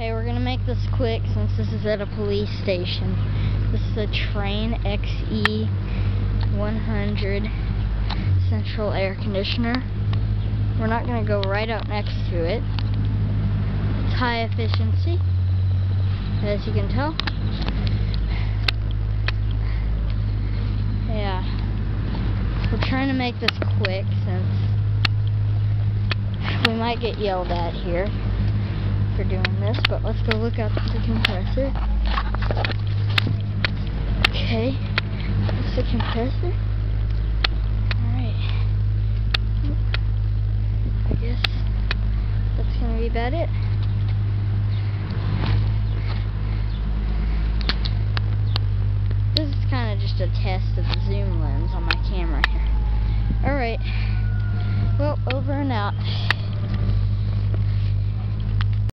Okay, we're gonna make this quick since this is at a police station. This is a Trane XE1000 central air conditioner. We're not gonna go right out next to it. It's high efficiency, as you can tell. Yeah. We're trying to make this quick since we might get yelled at here for doing this, but let's go look up the compressor. Okay, that's the compressor. Alright. I guess that's gonna be about it. This is kind of just a test of the zoom lens on my camera here. Alright. Well, over and out.